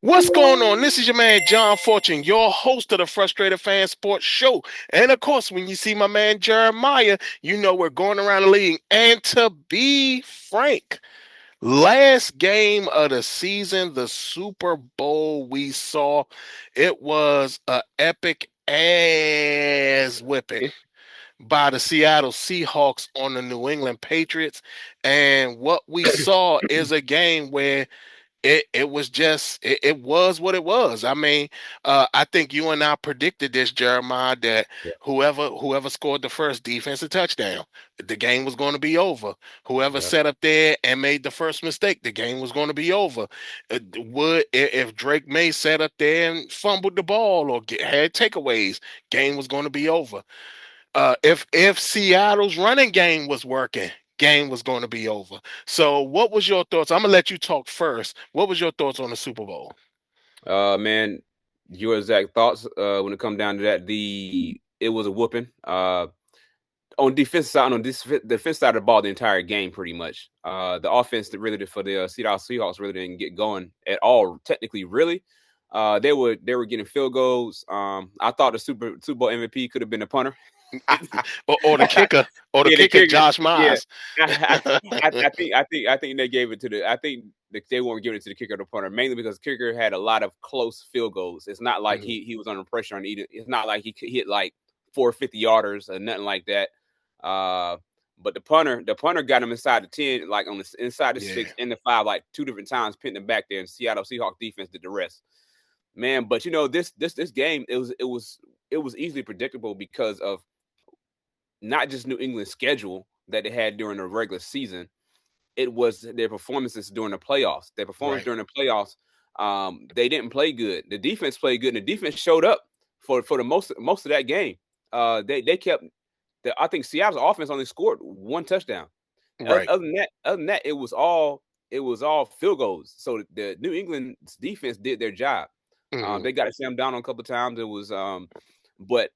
What's going on? This is your man John Fortune, your host of the Frustrated Fan Sports Show. And of course, when you see my man Jeremiah, you know we're going around the league. And to be frank, last game of the season, the Super Bowl we saw, it was an epic ass whipping by the Seattle Seahawks on the New England Patriots. And what we saw is a game where it was what it was. I mean, I think you and I predicted this, Jeremiah, that whoever scored the first defensive touchdown, the game was going to be over. Whoever sat up there and made the first mistake, the game was going to be over. If Drake May sat up there and fumbled the ball or had takeaways, game was going to be over. If Seattle's running game was working, game was going to be over. So what was your thoughts? I'm going to let you talk first. What was your thoughts on the Super Bowl? Man, your exact thoughts when it come down to that. It was a whooping. On defense side, the defense side of the ball, the entire game pretty much. The offense that really for the Seattle Seahawks really didn't get going at all. Technically, really, they were getting field goals. I thought the Super Bowl MVP could have been the punter. or the kicker, the kicker, Josh Myers. Yeah. I think they gave it to I think they weren't giving it to the kicker or the punter, mainly because the kicker had a lot of close field goals. It's not like he was under pressure on either. It's not like he could hit like 450 yarders or nothing like that. But the punter got him inside the 10, like on the inside the 6 and the 5, like 2 different times, pinning him back there, and Seattle Seahawks defense did the rest. Man, but you know, this game, it was easily predictable because of not just New England's schedule that they had during the regular season. It was their performances during the playoffs. Their performance during the playoffs, they didn't play good. The defense played good, and the defense showed up for the most of that game. They kept. I think Seattle's offense only scored 1 touchdown. Right. Other than that, it was all field goals. So the New England's defense did their job. They got Sam down on a couple of times. It was, but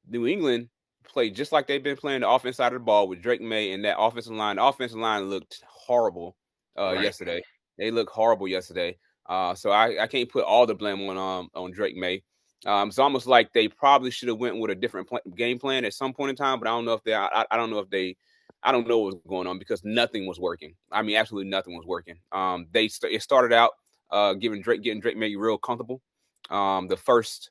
New England played just like they've been playing the offense side of the ball with Drake May and that offensive line. The offensive line looked horrible yesterday. They looked horrible yesterday. So I can't put all the blame on Drake May. It's almost like they probably should have went with a different game plan at some point in time, but I don't know if I don't know what was going on because nothing was working. I mean, absolutely nothing was working. It started out getting Drake May real comfortable. The first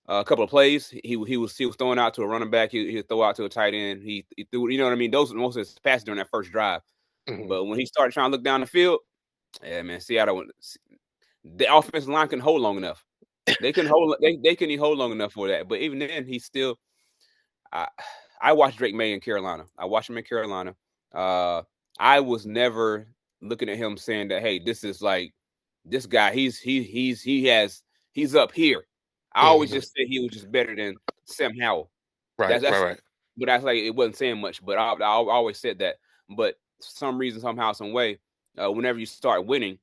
couple of plays, he was throwing out to a running back. He would throw out to a tight end. He threw, you know what I mean? Those were most of his passes during that first drive. But when he started trying to look down the field, yeah, man, Seattle, the offensive line couldn't hold long enough. They couldn't hold. They couldn't even hold long enough for that. But even then, he still. I watched Drake May in Carolina. I watched him in Carolina. I was never looking at him saying that, hey, this is like this guy. He's up here. I always just said he was just better than Sam Howell. Right. But that's like it wasn't saying much. But I always said that. But for some reason, somehow, some way, whenever you start winning.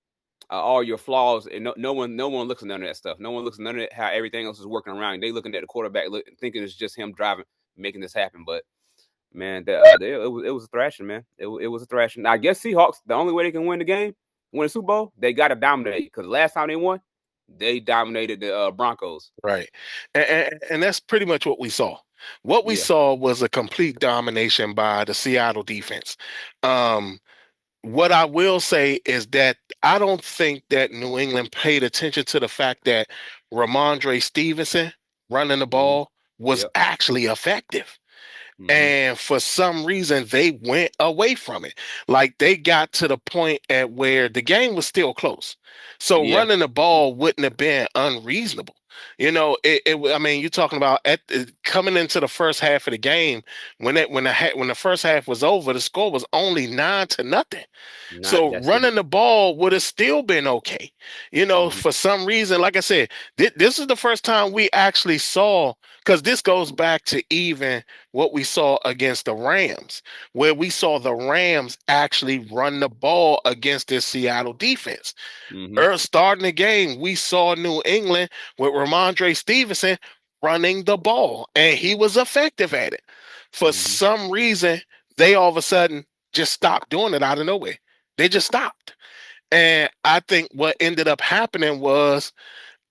All your flaws, and no one looks at none of that stuff. No one looks at none of it, how everything else is working around. They looking at the quarterback, thinking it's just him driving, making this happen. But man, it was a thrashing, man. It was a thrashing. I guess Seahawks, the only way they can win the Super Bowl, they got to dominate because last time they won, they dominated the Broncos. Right, and that's pretty much what we saw. What we saw was a complete domination by the Seattle defense. What I will say is that I don't think that New England paid attention to the fact that Ramondre Stevenson running the ball was actually effective. And for some reason, they went away from it. Like they got to the point at where the game was still close. So running the ball wouldn't have been unreasonable. I mean, you're talking about coming into the first half of the game when the first half was over, the score was only 9-0. Not So that's it. running the ball would have still been okay. Mhm. For some reason, like I said, this is the first time we actually saw, because this goes back to even what we saw against the Rams, where we saw the Rams actually run the ball against this Seattle defense. Mhm. Starting the game, we saw New England with Ramondre Stevenson running the ball, and he was effective at it. For Mhm. some reason, they all of a sudden just stopped doing it out of nowhere. They just stopped. And I think what ended up happening was,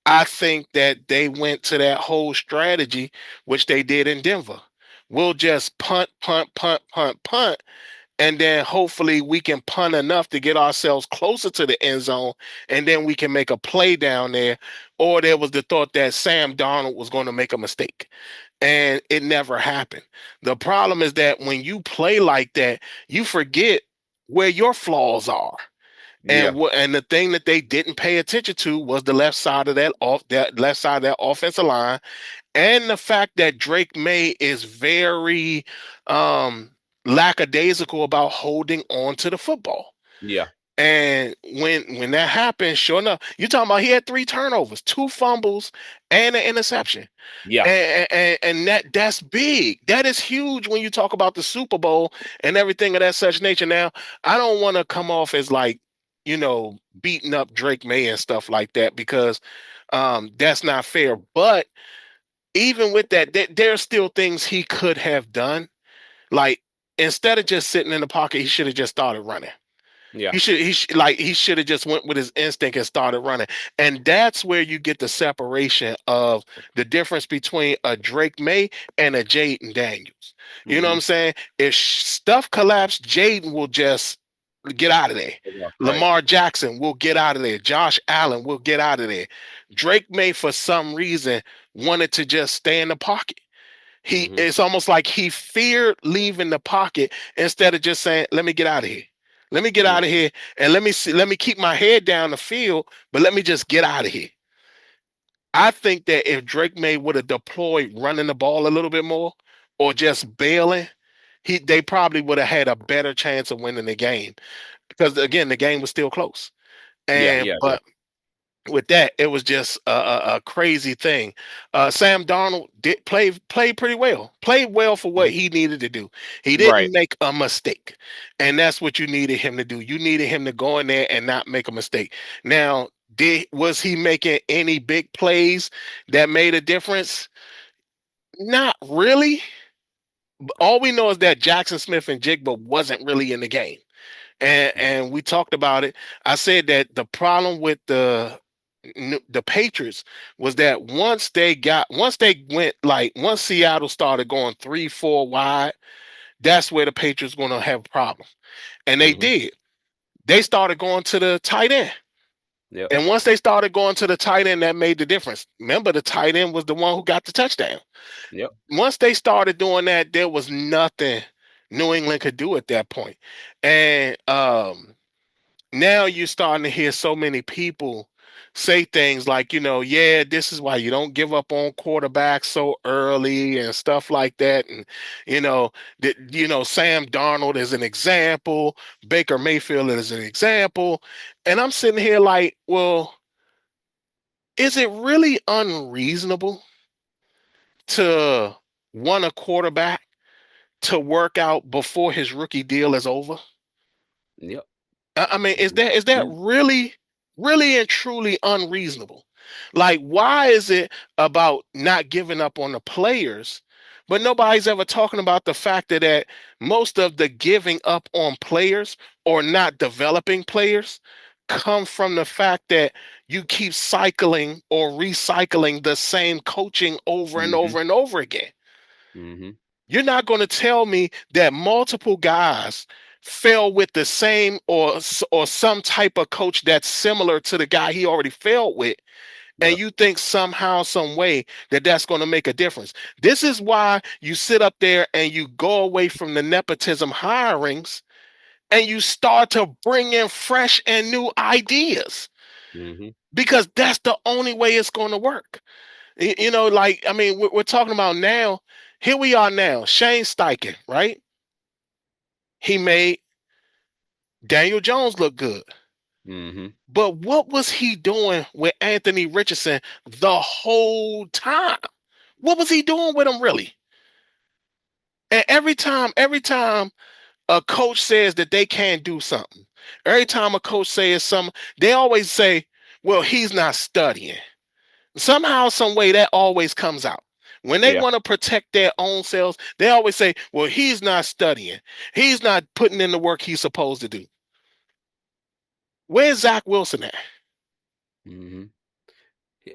I think that they went to that whole strategy, which they did in Denver. We'll just punt, punt, punt, punt, punt, and then hopefully we can punt enough to get ourselves closer to the end zone, and then we can make a play down there. Or there was the thought that Sam Darnold was going to make a mistake, and it never happened. The problem is that when you play like that, you forget where your flaws are. Yeah. And the thing that they didn't pay attention to was the left side of that left side of that offensive line, and the fact that Drake May is very um lackadaisical about holding on to the football. Yeah. And when that happened, sure enough, you're talking about he had 3 turnovers, 2 fumbles, and an interception. Yeah. And that's big. That is huge when you talk about the Super Bowl and everything of that such nature. Now, I don't want to come off as like, beating up Drake May and stuff like that, because that's not fair. But even with that, there are still things he could have done. Like, instead of just sitting in the pocket, he should have just started running. Yeah. He should have just went with his instinct and started running. And that's where you get the separation of the difference between a Drake May and a Jaden Daniels. You know what I'm Mhm. saying? If stuff collapsed, Jaden will just get out of there. Right. Lamar Jackson will get out of there. Josh Allen will get out of there. Drake May, for some reason, wanted to just stay in the pocket. Mhm. It's almost like he feared leaving the pocket instead of just saying, "Let me get out of here. Let me get Mhm. out of here, and let me keep my head down the field, but let me just get out of here." I think that if Drake May would have deployed running the ball a little bit more, or just bailing, they probably would have had a better chance of winning the game, because again, the game was still close. Yeah. And Yeah. Yeah. but with that, it was just a crazy thing. Sam Darnold did play pretty well. Played well for what Mhm. he needed to do. He Right. didn't make a mistake, and that's what you needed him to do. You needed him to go in there and not make a mistake. Now, was he making any big plays that made a difference? Not really. All we know is that Jackson Smith and Jigba wasn't really in the game, and we talked about it. I said that the problem with the Patriots was that once Seattle started going 3-4 wide, that's where the Patriots going to have a problem. And they Mhm. did. They started going to the tight end. Yep. And once they started going to the tight end, that made the difference. Remember, the tight end was the one who got the touchdown. Yep. Once they started doing that, there was nothing New England could do at that point. And now you're starting to hear so many people say things like, yeah, this is why you don't give up on quarterbacks so early and stuff like that. And, Sam Darnold is an example, Baker Mayfield is an example. And I'm sitting here like, well, is it really unreasonable to want a quarterback to work out before his rookie deal is over? Yep. I mean, is Mhm. that really, really and truly unreasonable? Like, why is it about not giving up on the players, but nobody's ever talking about the fact that most of the giving up on players or not developing players come from the fact that you keep cycling or recycling the same coaching over and Mhm. over and over again. Mhm. You're not going to tell me that multiple guys fell with the same or some type of coach that's similar to the guy he already failed with, and Yep. you think somehow, some way that that's going to make a difference. This is why you sit up there and you go away from the nepotism hirings and you start to bring in fresh and new ideas, Mhm. because that's the only way it's going to work. Like, I mean, we're talking about now. Here we are now. Shane Steichen, right? He made Daniel Jones look good. Mm-hmm. But what was he doing with Anthony Richardson the whole time? What was he doing with him, really? And every time a coach says that they can't do something, every time a coach says something, they always say, well, he's not studying. Somehow, some way, that always comes out. When they Yeah. want to protect their own selves, they always say, well, he's not studying. He's not putting in the work he's supposed to do. Where's Zach Wilson at? Mm-hmm.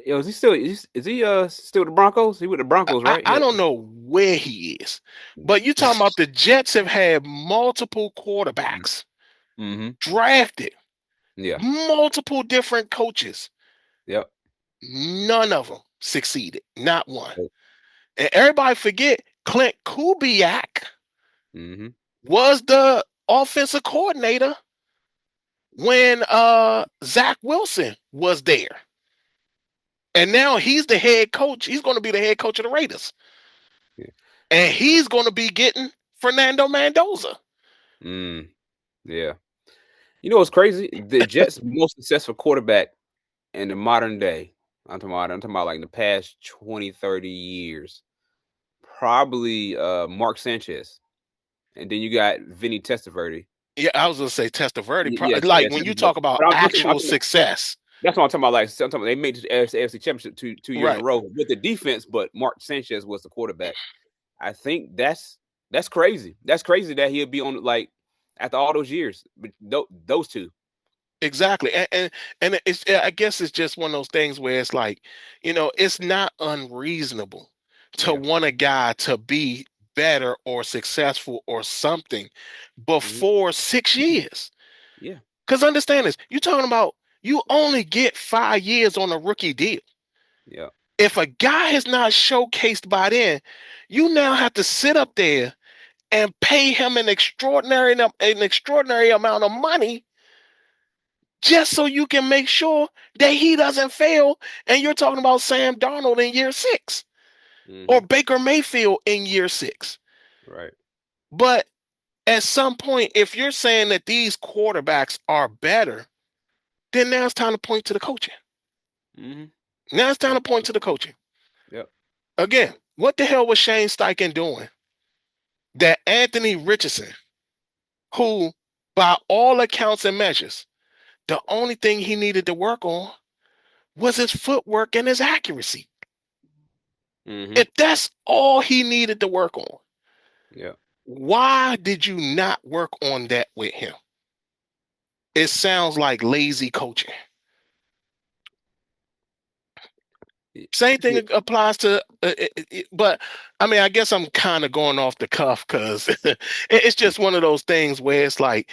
Yo, is he still with the Broncos? He with the Broncos, right? I Yeah. don't know where he is, but you talking about the Jets have had multiple quarterbacks Mm-hmm. drafted, Yeah. multiple different coaches. Yep. None of them succeeded, not one. Oh. And everybody forget Clint Kubiak Mm-hmm. was the offensive coordinator when Zach Wilson was there. And now he's the head coach. He's going to be the head coach of the Raiders. Yeah. And he's going to be getting Fernando Mendoza. Yeah. You know what's crazy? The Jets' most successful quarterback in the modern day, I'm talking about like in the past 20, 30 years, probably Mark Sanchez. And then you got Vinny Testaverde. Yeah, I was going to say Testaverde. Yes, Like yes. when you talk about But actual success. that's what I'm talking about. Like, so I'm talking about they made the AFC Championship two years in Right. a row with the defense, but Mark Sanchez was the quarterback. I think that's crazy. That's crazy that he'll be on like after all those years. But those two. Exactly. And it's, I guess it's just one of those things where it's like, it's not unreasonable to Yeah. want a guy to be better or successful or something Mm-hmm. before 6 years. Yeah. Because understand this, you're talking about you only get 5 years on a rookie deal. Yeah. If a guy is not showcased by then, you now have to sit up there and pay him an extraordinary amount of money just so you can make sure that he doesn't fail. And you're talking about Sam Darnold in year 6 or Mm-hmm. Baker Mayfield in year 6. Right. But at some point, if you're saying that these quarterbacks are better, then now it's time to point to the coaching. Mm-hmm. Now it's time to That's point to the coaching. Yep. Again, what the hell was Shane Steichen doing that Anthony Richardson, who by all accounts and measures, the only thing he needed to work on was his footwork and his accuracy. Mm-hmm. If that's all he needed to work on, Yeah. why did you not work on that with him? It sounds like lazy coaching. Same thing Yeah. applies to, but I mean, I guess I'm kind of going off the cuff because it's just one of those things where it's like,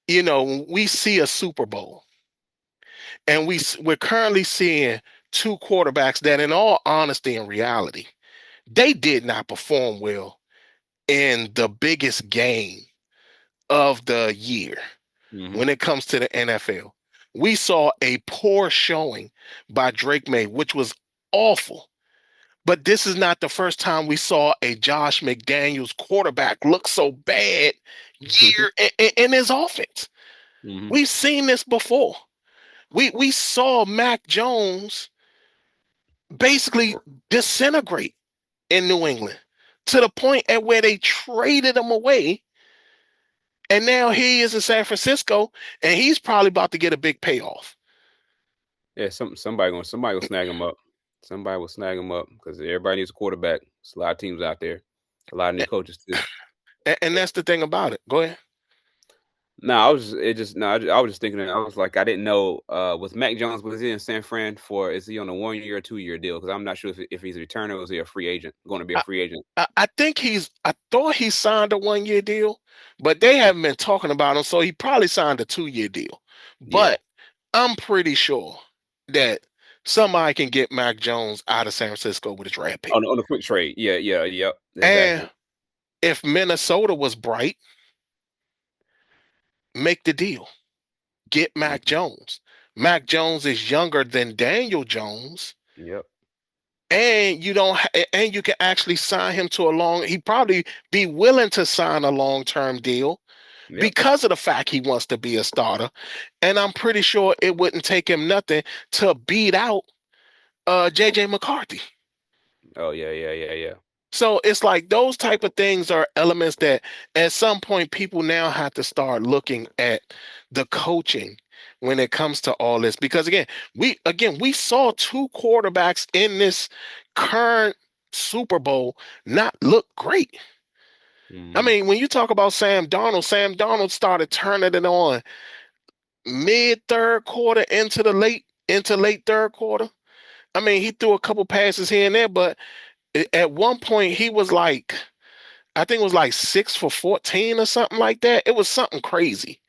we see a Super Bowl and we're currently seeing two quarterbacks that, in all honesty and reality, they did not perform well in the biggest game of the year Mm-hmm. when it comes to the NFL. We saw a poor showing by Drake May, which was awful. But this is not the first time we saw a Josh McDaniels quarterback look so bad year in his offense. Mm-hmm. We've seen this before. We saw Mac Jones basically disintegrate in New England to the point at where they traded him away. And now he is in San Francisco, and he's probably about to get a big payoff. Yeah. Somebody will snag him up. Somebody will snag him up because everybody needs a quarterback. There's a lot of teams out there. A lot of new coaches too. And that's the thing about it. Go ahead. No, I was just it just no, I was just thinking that I was like I didn't know with Mac Jones was he in San Fran for is he on a 1 year or 2 year deal because I'm not sure if he's a returner or is he a free agent going to be a I, free agent. I think I thought he signed a 1 year deal, but they haven't been talking about him, so he probably signed a 2 year deal. Yeah, But I'm pretty sure that somebody can get Mac Jones out of San Francisco with a draft pick. on a quick trade. Yeah, yep, exactly. And if Minnesota was bright, make the deal. Get Mac Mhm. Jones. Mac Jones is younger than Daniel Jones, Yep. and and you can actually sign him to he probably be willing to sign a long-term deal Yep. because of the fact he wants to be a starter. And I'm pretty sure it wouldn't take him nothing to beat out JJ McCarthy. Oh yeah. So it's like those type of things are elements that at some point people now have to start looking at the coaching when it comes to all this. Because we saw two quarterbacks in this current Super Bowl not look great. I Mm-hmm. mean, when you talk about Sam Darnold started turning it on mid third quarter into late third quarter. I mean, he threw a couple passes here and there, but at one point he was like, I think it was like 6 for 14 or something like that. It was something crazy.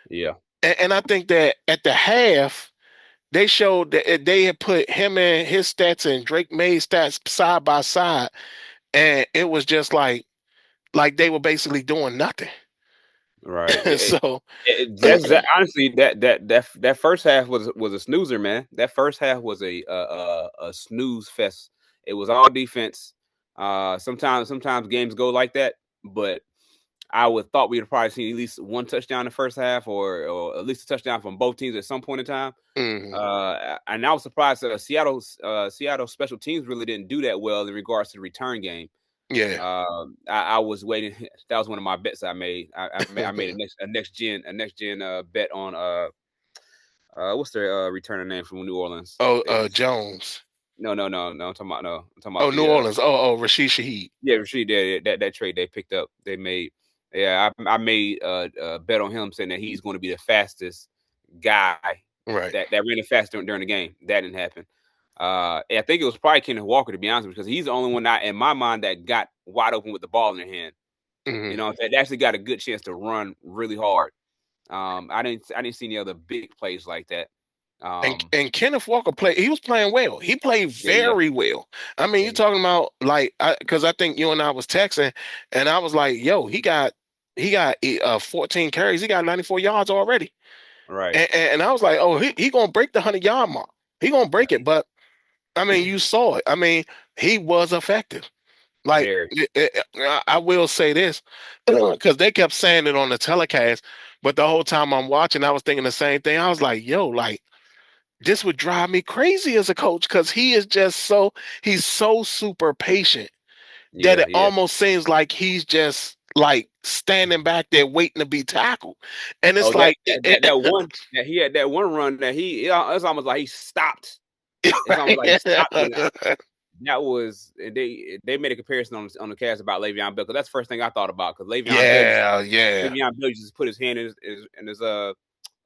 Yeah. And I think that at the half, they showed that they had put him and his stats and Drake May's stats side by side, and it was just like they were basically doing nothing. Right. So Honestly, that first half was a snoozer, man. That first half was a snooze fest. It was all defense. Sometimes games go like that, but I would thought we'd probably seen at least one touchdown in the first half, or at least a touchdown from both teams at some point in time. mhm. And I was surprised that Seattle special teams really didn't do that well in regards to the return game. Yeah. I was waiting. That was one of my bets I made. I made a next gen bet on what's their returning name from New Orleans? Oh, It's Jones. no. I'm talking about no. I'm talking Oh, about New the Orleans. Oh, Rashid Shaheed. yeah, Rashid. That trade they picked up. They made. Yeah, I made a bet on him saying that he's going to be the fastest guy Right. that ran the fast during the game. That didn't happen. I think it was probably Kenneth Walker, to be honest, because he's the only one in my mind that got wide open with the ball in their hand. Mhm. You know, that actually got a good chance to run really hard. I didn't see any other big plays like that. And Kenneth Walker he was playing well. He played Yeah, very well. I mean, yeah, you're talking about like, because I think you and I was texting, and I was like, "Yo, he got 14 carries. He got 94 yards already." right, And I was like, "Oh, he gonna break the 100-yard mark. He gonna break it." But I mean, you saw it. I mean, he was effective. Like, very, I will say this because they kept saying it on the telecast, but the whole time I'm watching, I was thinking the same thing. I was like, "Yo, like." This would drive me crazy as a coach because he's so super patient that yeah, it yeah. almost seems like he's just like standing back there waiting to be tackled. And Oh, it's like that one that he had that one run that it's almost like he stopped. It's almost like he stopped. That was they made a comparison on the cast about Le'Veon Bell, because that's the first thing I thought about, because yeah, yeah, Le'Veon Bell just put his hand in his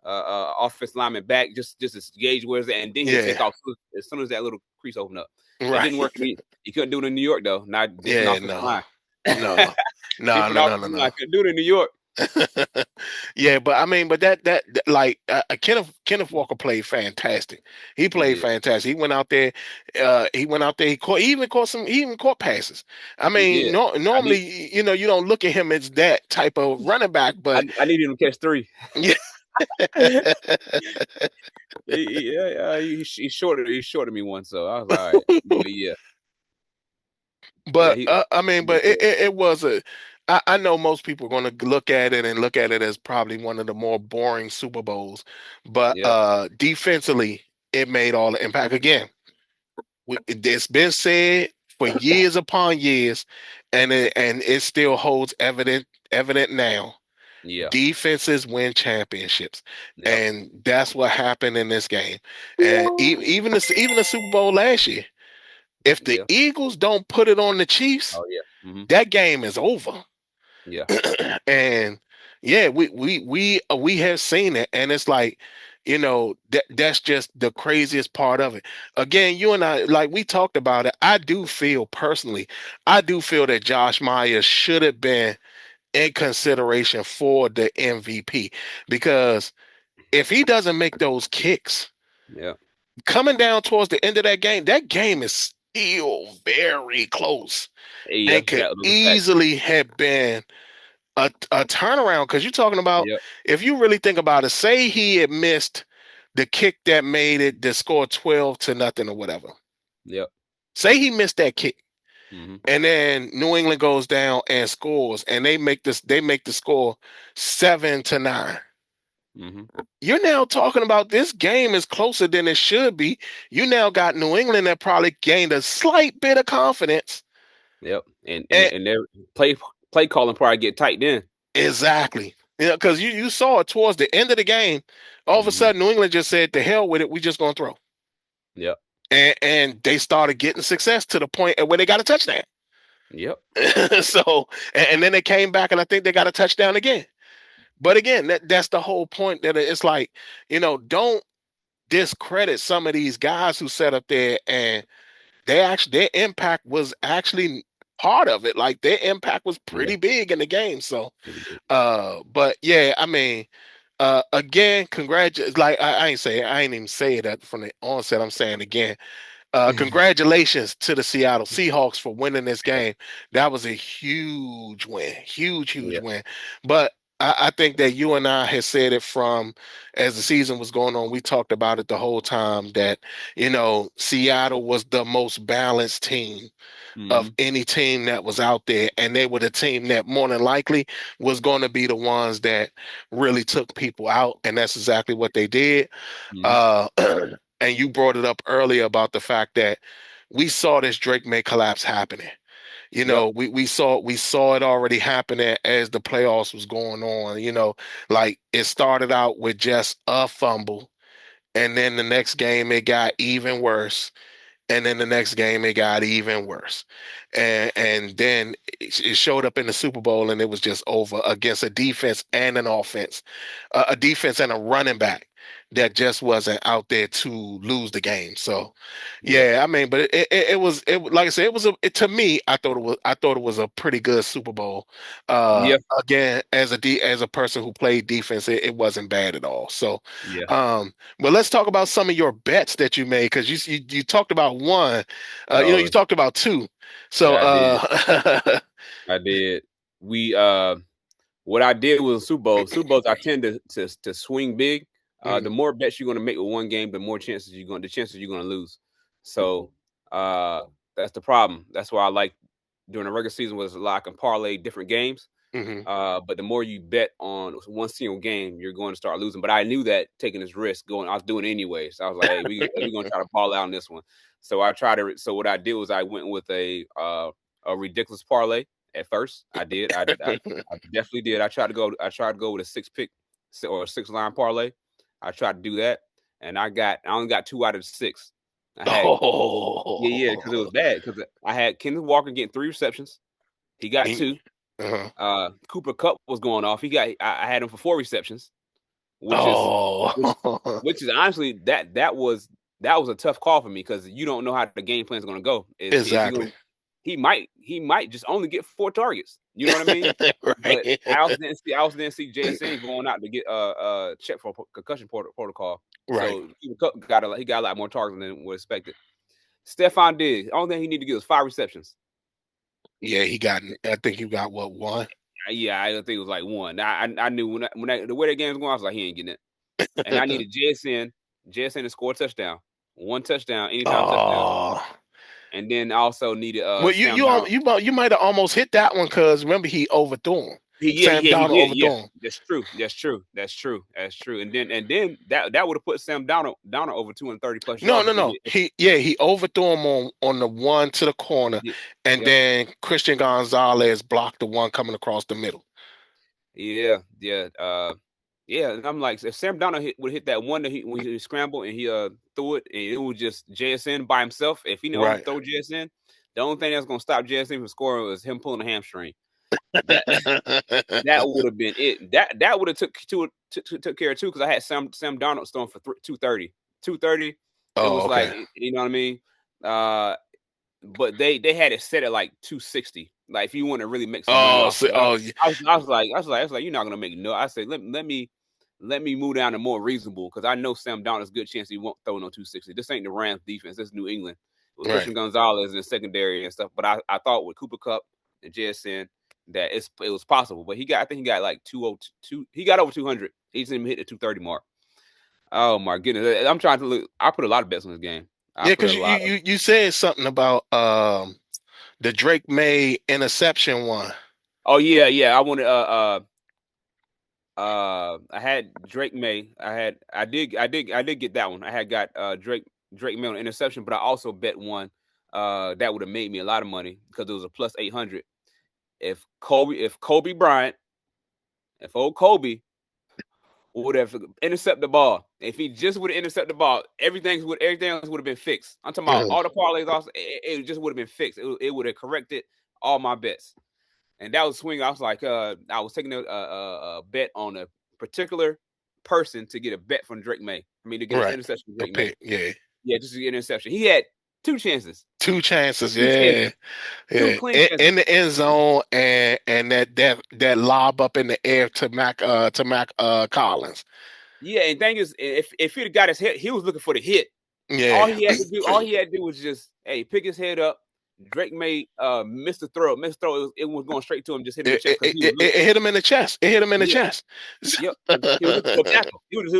offensive lineman back just to gauge where's it, and then he'll take yeah, off as soon as that little crease opened up. It right. didn't work. He couldn't do it in New York though. Not different Yeah, offensive no, line. no, no, Different no, no, offensive no, line. no. Couldn't do it in New York. Yeah, but I mean, but like Kenneth Walker played fantastic. He He played did. fantastic. He went out there. He went out there. He even caught passes. I He mean, did. no, I need normally, you don't look at him as that type of running back, but I needed him to catch 3. yeah. He shorted me one, so I was like, all right. But yeah, But I mean, he did but good. it was a. I know most people are going to look at it and look at it as probably one of the more boring Super Bowls, but Yeah, defensively, it made all the impact. Again, it's been said for years upon years, and it still holds evident now. yeah, Defenses win championships, yep, and that's what happened in this game. And even the Super Bowl last year, if the yeah. Eagles don't put it on the Chiefs, Oh yeah, that game is over. yeah, And yeah, we have seen it, and it's like, that's just the craziest part of it. Again, you and I, like we talked about it. I do feel that Josh Myers should have been in consideration for the MVP, because if he doesn't make those kicks yeah, coming down towards the end of that game is still very close yeah. and could That was a fact. easily have been a turnaround. Because you're talking about, Yep, if you really think about it, say he had missed the kick that made it, that scored 12 to nothing or whatever. yep. Say he missed that kick, Mm-hmm. and then New England goes down and scores, and they make the score 7-9. Mm-hmm. You're now talking about this game is closer than it should be. You now got New England that probably gained a slight bit of confidence. Yep. And And their play calling probably get tight then. exactly. Because you saw it towards the end of the game. All of a Mm-hmm. sudden, New England just said, "The hell with it, we just gonna throw." Yep. And they started getting success to the point where they got a touchdown. Yep. So and then they came back and I think they got a touchdown again. But again, that's the whole point, that it's like, don't discredit some of these guys who sat up there and their impact was actually part of it. Like their impact was Yeah. pretty big in the game. So Pretty big. but yeah, I mean, again, congratulations. Like I ain't even say that from the onset. I'm saying again, congratulations to the Seattle Seahawks for winning this game. That was a huge win, huge Yeah. win. But I think that you and I had said it from as the season was going on. We talked about it the whole time that Seattle was the most balanced team Mm-hmm. of any team that was out there, and they were the team that more than likely was going to be the ones that really took people out, and that's exactly what they did. Mm-hmm. Uh, and you brought it up earlier about the fact that we saw this Drake May collapse happening. Yep. We saw it already happening as the playoffs was going on. Like it started out with just a fumble, and then the next game it got even worse, and then the next game it got even worse, and then it showed up in the Super Bowl, and it was just over against a defense and an offense, a defense and a running back that just wasn't out there to lose the game. So, Yep. yeah, I mean, but it was like I said, to me, I thought it was a pretty good Super Bowl. Yeah. Again, as a person who played defense, it wasn't bad at all. So, Yeah. but let's talk about some of your bets that you made, because you talked about one, you Oh, talked about two. So, yeah, I did. I did. We what I did was Super Bowl. Super Bowls I tend to swing big. The mhm, more bets you're gonna make with one game, the more the chances you're gonna lose. So that's the problem. That's why I like during the regular season was a lot I can parlay different games. mhm. But the more you bet on one single game, you're going to start losing. But I knew that taking this risk, I was doing it anyway. So I was like, hey, we're gonna try to ball out on this one. So I tried to. So what I did was I went with a ridiculous parlay at first. I did. I definitely did. I tried to go with a 6 pick or a 6 line parlay. I tried to do that, and I only got 2 out of the 6. I had yeah, because it was Oh, bad because I had Kenneth Walker getting 3 receptions. He got 2. uh-huh. Cooper Kupp was going off. I had him for 4 receptions, which is which Oh, which is honestly that was a tough call for me because you don't know how the game plan is going to go. Is he going? exactly. He might just only get 4 targets. You know what I mean? But Right. I also didn't see Jason going out to get check for concussion protocol. Right. So Cooper Kupp got a lot more targets than was expected. Stephon Diggs, only thing he needed to get was 5 receptions. Yeah, I think you got what, one? Yeah, I think it was like 1. I knew the way that game was going, I was like, he ain't getting it. And I needed JSN to score a touchdown, 1 touchdown, anytime touchdown, Oh. and then I also needed Well, Sam Darnold. you might have almost hit that one, because remember he overthrew him. Sam He Donald did. Yeah, overthrew him. that's true. That's true. And then that would have put Sam Darnold over 230 plus No, yards no, if he no. did. He overthrew him on the one to the corner, He did. and Yep. then Christian Gonzalez blocked the one coming across the middle. Yeah. Yeah. Yeah. And I'm like, if Sam Darnold would hit that one when he scrambled and he threw it, and it was just JSN by himself. If he didn't Right. overthrow JSN, the only thing that's gonna stop JSN from scoring was him pulling a hamstring. That that would have been it. That would have took care of too, because I had Sam Darnold throwing for 230. 230. It Oh, was like, okay. you know what I mean? But they had it set at like 260. Like if you want to really make some money Oh, off so, it. oh, I was like, you're not gonna make no. I said, let me move down to more reasonable, because I know Sam Darnold's a good chance he won't throw no 260. This ain't the Rams defense. This is New England with right. Christian Gonzalez in the secondary and stuff. But I thought with Cooper Kupp and JSN that it was possible. But I think he got like 202. He got over 200. He didn't even hit the 230 mark. Oh my goodness! I'm trying to look. I put a lot of bets on this game. I Yeah, put because a lot. you said something about the Drake May interception one. Oh yeah. I wanted I had Drake May. I did get that one. I had got Drake May on interception, but I also bet one that would have made me a lot of money because it was a plus 800. If Kobe Bryant, if old Kobe would have intercepted the ball, if he just would have intercepted the ball, everything else would have been fixed. I'm talking about all the parlays. Also, it just would have been fixed. It would have corrected all my bets. And that was swing. I was like, I was taking a bet on a particular person to get a bet from Drake May. I mean, to get an Right. interception from A Drake May. pick, yeah. Yeah, just to get an interception. He had two chances. Two chances, Two yeah. chances. Two Yeah. clean chances. In the end zone and that lob up in the air to Mac Collins. Yeah, and thing is, if he'd have got his head, he was looking for the hit. Yeah. All he had to do was just, hey, pick his head up. Drake May missed the throw. It was going straight to him, just hit him in the chest because he was looking. It hit him in the chest. It hit him in the Yeah. chest. Yep. He was looking for a tackle. He was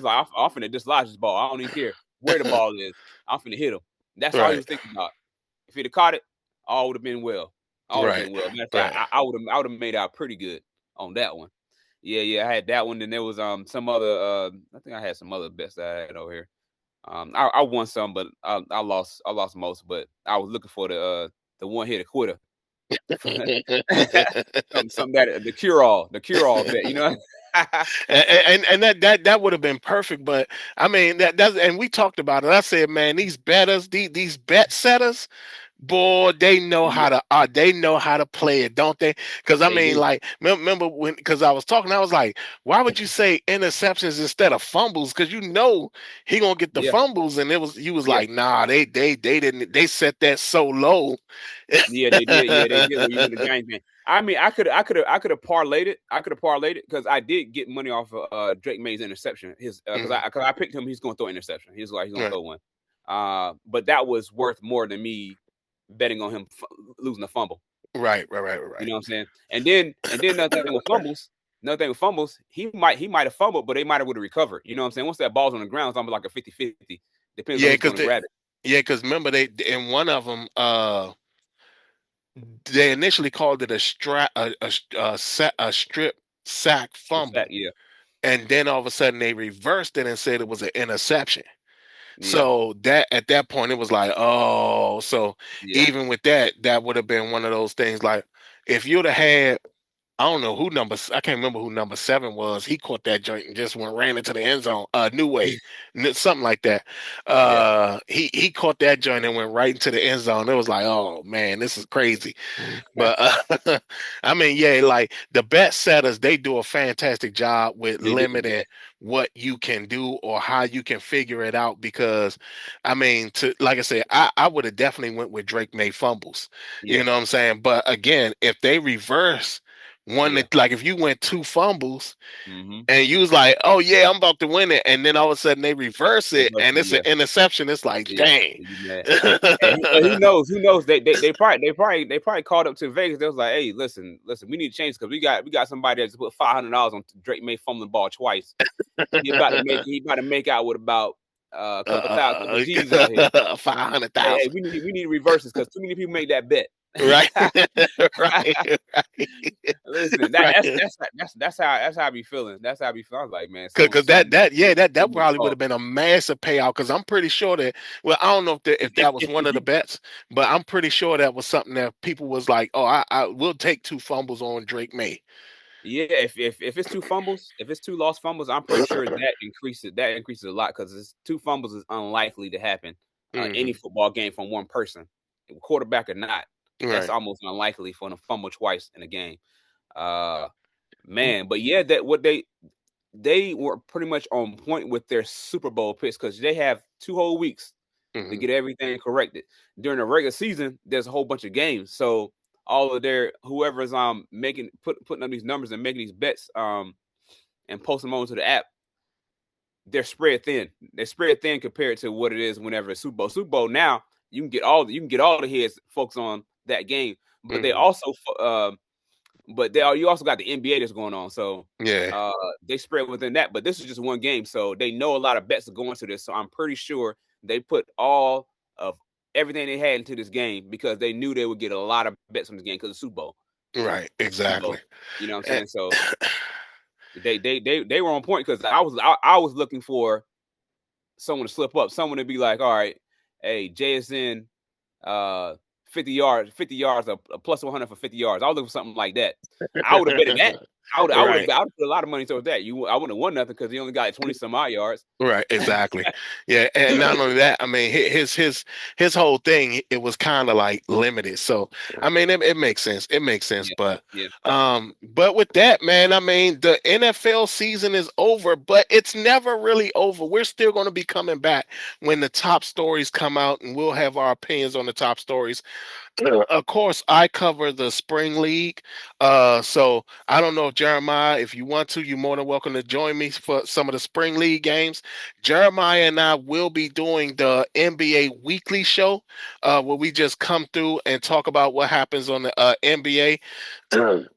like, I'm finna dislodge this ball. I don't even care where the ball is. I'm finna hit him. That's all he Right. was thinking about. If he'd have caught it, all would have been well. All would have Right. been well. Matter of Right. fact, I would have made out pretty good on that one. Yeah, I had that one. Then there was some other I think I had some other bets that I had over here. I won some, but I lost most. But I was looking for the one hit quitter. Something that the cure all bet, you know. and that would have been perfect, but I mean that's and we talked about it. I said, man, these betters, these bet setters, boy, they know how to play it, don't they? Because I They mean, do. like, remember when? Because I was talking, I was like, why would you say interceptions instead of fumbles? Because he gonna get the Yeah, fumbles, and you was yeah, like, nah, they didn't, they set that so low. yeah. They did. Yeah, they did. When you win the game, man. I mean, I could have parlayed it. I could have parlayed it because I did get money off of Drake May's interception. His because I picked him. He's going to throw interception. He's like he's going to throw one. But that was worth more than me betting on him losing a fumble. Right. You know what I'm saying? And then another thing with fumbles, he might have fumbled, but they might have would have recovered. You know what I'm saying? Once that ball's on the ground, it's almost like a 50-50. Depends on Yeah, who's going to grab it. yeah, because remember they in one of them, they initially called it a strip sack fumble, Yeah. and then all of a sudden they reversed it and said it was an interception. Yeah. So that at that point it was like, oh, so Yeah. even with that, that would have been one of those things. Like if you'd have had, I don't know I can't remember who number 7 was. He caught that joint and just ran into the end zone. New Way, something like that. Yeah. He caught that joint and went right into the end zone. It was like, oh man, this is crazy. But I mean, yeah, like the bet setters, they do a fantastic job with They do. limiting what you can do or how you can figure it out. Because, I mean, like I said, I would have definitely went with Drake May fumbles. Yeah. You know what I'm saying? But again, if they reverse one, Yeah. like if you went 2 fumbles Mm-hmm. and you was like, oh yeah, I'm about to win it, and then all of a sudden they reverse it and it's an interception, it's like, Yeah. dang. And who knows? Who knows? They probably called up to Vegas. They was like, "Hey, listen, we need to change because we got somebody that's put $500 on Drake May fumbling the ball twice. He about to make out with about a couple G's out here. 500,000. Hey, we need reverses because too many people make that bet. Right. Right. Listen, Right. that's how I be feeling. That's how I be feeling. I was like, man, Because that something probably would have been a massive payout. Because I'm pretty sure that, well, I don't know if that was one of the bets, but I'm pretty sure that was something that people was like, oh, I will take 2 fumbles on Drake May. Yeah, if it's 2 fumbles, if it's 2 lost fumbles, I'm pretty sure that increases a lot because 2 fumbles is unlikely to happen any football game from one person, quarterback or not. That's Right. almost unlikely for them to fumble twice in a game. Man, but yeah, that what they were pretty much on point with their Super Bowl picks because they have 2 whole weeks to get everything corrected. During the regular season, there's a whole bunch of games, so all of their whoever's putting up these numbers and making these bets and posting them onto the app, they're spread thin. They're spread thin compared to what it is whenever it's Super Bowl. Super Bowl now you can get all the heads folks on that game, but they also you also got the NBA that's going on, so Yeah. they spread within that. But this is just one game, so they know a lot of bets are going to this. So I'm pretty sure they put all of everything they had into this game because they knew they would get a lot of bets on this game because of Super Bowl. Right, Super exactly. Bowl. You know what I'm And, saying? So they were on point because I was looking for someone to slip up, someone to be like, all right, hey, JSN, 50 yards, a plus 100 for 50 yards. I was looking for something like that. I would have betted that. I would have right. put a lot of money towards that. I wouldn't have won nothing because he only got 20 some odd yards. Right, exactly. Yeah, and not only that, I mean, his whole thing, it was kind of like limited. So, I mean, it makes sense. It makes sense. Yeah, But, yeah, but with that, man, I mean, the NFL season is over, but it's never really over. We're still going to be coming back when the top stories come out, and we'll have our opinions on the top stories. Of course, I cover the spring league. So I don't know if Jeremiah, if you want to, you're more than welcome to join me for some of the spring league games. Jeremiah and I will be doing the NBA weekly show, where we just come through and talk about what happens on the NBA.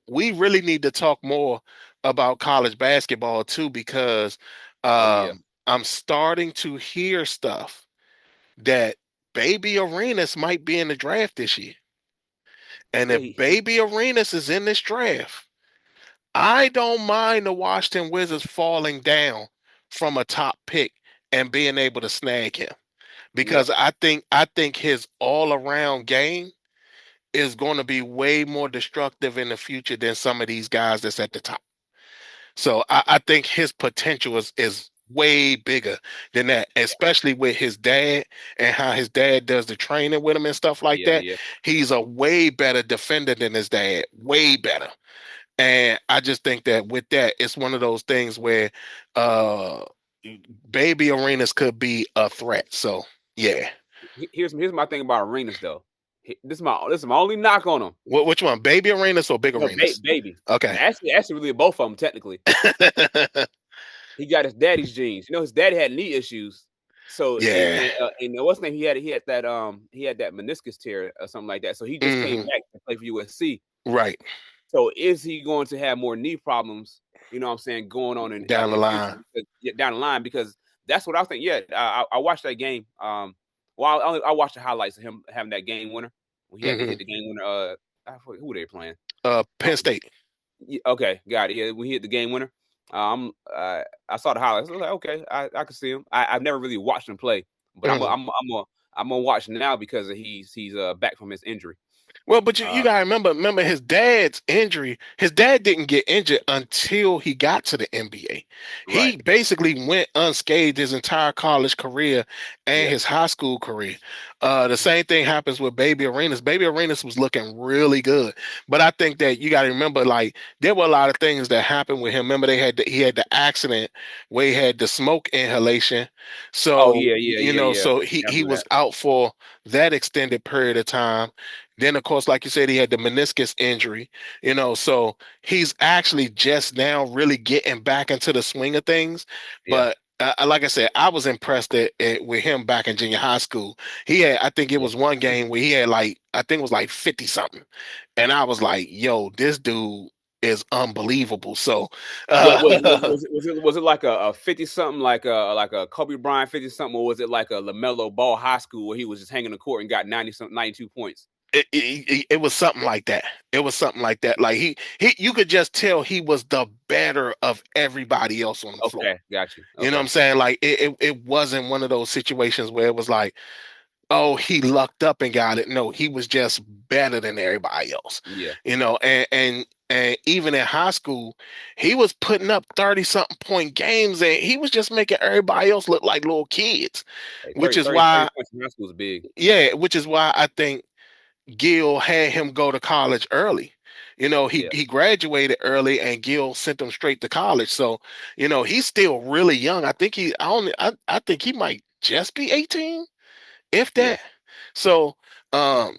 We really need to talk more about college basketball too, because oh yeah, I'm starting to hear stuff that Baby Arenas might be in the draft this year. And if yeah, Baby Arenas is in this draft, I don't mind the Washington Wizards falling down from a top pick and being able to snag him, yep, because I think his all around game is going to be way more destructive in the future than some of these guys that's at the top. So I think his potential is way bigger than that, especially with his dad and how his dad does the training with him and stuff like yeah, that. yeah. He's a way better defender than his dad, way better. And I just think that with that, it's one of those things where uh Baby Arenas could be a threat. So yeah. Here's my thing about Arenas though. This is my only knock on him. Which one? Baby Arenas or Big No, Arenas? baby. Okay. Actually, really both of them technically. He got his daddy's genes. You know, his daddy had knee issues. So Yeah. and what's name? He had that meniscus tear or something like that. So he just came Hmm. back to play for USC. Right. So is he going to have more knee problems? You know what I'm saying, going on Down the in future line. down the line? Because that's what I was thinking. Yeah, I watched that game. Well, I watched the highlights of him having that game winner when he Hmm. hit the game winner. I forget who were they playing? Penn State. Okay, got it. Yeah, when he hit the game winner. I saw the highlights. I was like, okay, I can see him. I've never really watched him play, but Mhm. I'm gonna watch now because he's back from his injury. Well, but you Uh, gotta remember his dad's injury. His dad didn't get injured until he got to the NBA. right. He basically went unscathed his entire college career and Yeah. his high school career. The same thing happens with Baby Arenas. Baby Arenas was looking really good, but I think that you got to remember, like, there were a lot of things that happened with him. Remember, he had the accident where he had the smoke inhalation, Oh so yeah. so I he remember was that. out for that extended period of time. Then, of course, like you said, he had the meniscus injury, so he's actually just now really getting back into the swing of things. Yeah. But like I said, I was impressed with him back in junior high school. I think it Yeah. was one game where he had I think it was like 50 something. And I was like, yo, this dude is unbelievable. So, What uh, was it like a 50 something like a Kobe Bryant 50 something, or was it like a LaMelo Ball high school where he was just hanging the court and got 90 something 92 points? it was something like that. It was something like that. Like you could just tell he was the better of everybody else on the floor. Okay, got you. You know what Okay. I'm saying? Like it wasn't one of those situations where it was like, oh, he lucked up and got it. No, he was just better than everybody else. Yeah. And even in high school, he was putting up 30 something point games, and he was just making everybody else look like little kids. Hey, Which is why, 30 points in high school is big. yeah, which is why I think Gil had him go to college early. Yeah. He graduated early, and Gil sent him straight to college. So, he's still really young. I think I think he might just be 18, if Yeah. that. So,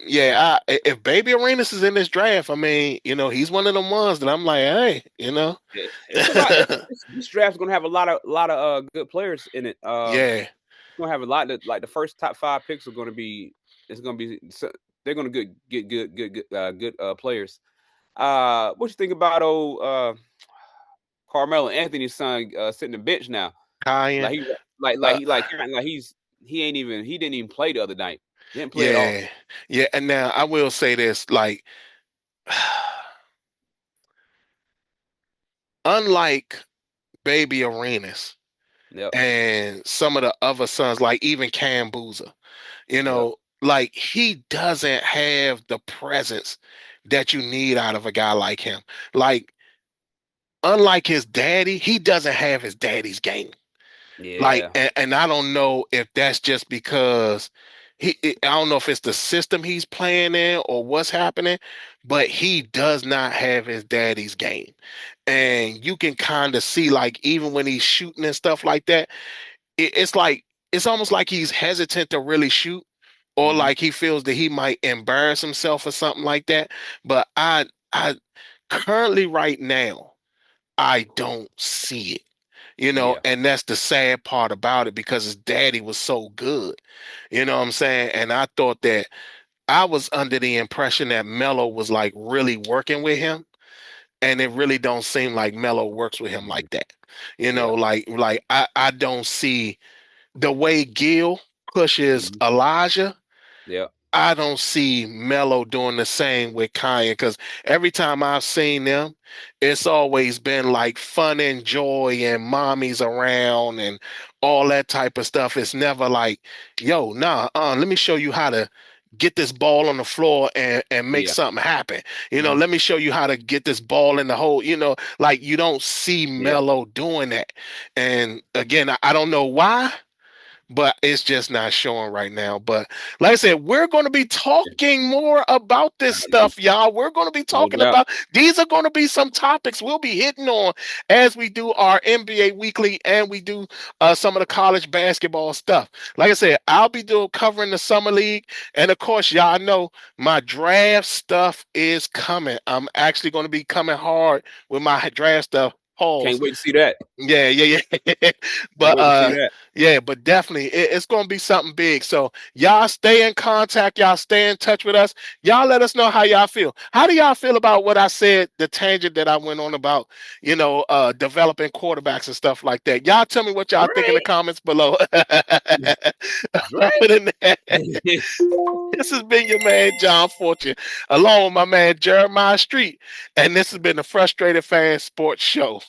yeah, if Baby Arenas is in this draft, I mean, he's one of them ones that I'm like, hey, It's a lot. This draft's gonna have a lot of good players in it. yeah. It's gonna have a lot that, like, the first top 5 picks are gonna be. It's gonna be. They're gonna get good players. What you think about Carmelo Anthony's son sitting the bench now? Keion. Like he Uh, like he's he didn't even play the other night. He didn't play at all. Yeah. Yeah. And now I will say this, like, unlike Baby Arenas Yep. and some of the other sons, like even Cam Boozer, Yep. like he doesn't have the presence that you need out of a guy like him. Like, unlike his daddy, he doesn't have his daddy's game. Like, Yeah. and I don't know if that's just because I don't know if it's the system he's playing in or what's happening, but he does not have his daddy's game. And you can kind of see, like, even when he's shooting and stuff like that, it's like, it's almost like he's hesitant to really shoot, or Mm-hmm. like he feels that he might embarrass himself or something like that. But I currently right now, I don't see it, Yeah. and that's the sad part about it because his daddy was so good. You know what I'm saying? And I thought that I was under the impression that Melo was like really working with him, and it really don't seem like Melo works with him Mm-hmm. like that. Yeah. Like I don't see the way Gil pushes Mm-hmm. Elijah. Yeah. I don't see Melo doing the same with Keion, because every time I've seen them, it's always been like fun and joy and mommies around and all that type of stuff. It's never like, yo, nah, let me show you how to get this ball on the floor and make Yeah. something happen. Mm-hmm. Let me show you how to get this ball in the hole. Like you don't see Yeah. Melo doing that. And again, I don't know why, but it's just not showing right now. But like I said, we're going to be talking more about this stuff, y'all. We're going to be No talking doubt. about, these are going to be some topics we'll be hitting on as we do our NBA weekly and we do some of the college basketball stuff. Like I said, I'll be covering the summer league, and of course, y'all know my draft stuff is coming. I'm actually going to be coming hard with my draft stuff. Pause. Can't wait to see that. Yeah, yeah, yeah. Can't But wait to see that. yeah, but definitely it's gonna be something big. So y'all stay in contact, y'all stay in touch with us. Y'all let us know how y'all feel. How do y'all feel about what I said, the tangent that I went on about, developing quarterbacks and stuff like that? Y'all tell me what y'all think in the Great. comments below. Other Great. than that, this has been your man John Fortune, along with my man Jeremiah Street, and this has been the Frustrated Fan Sports Show.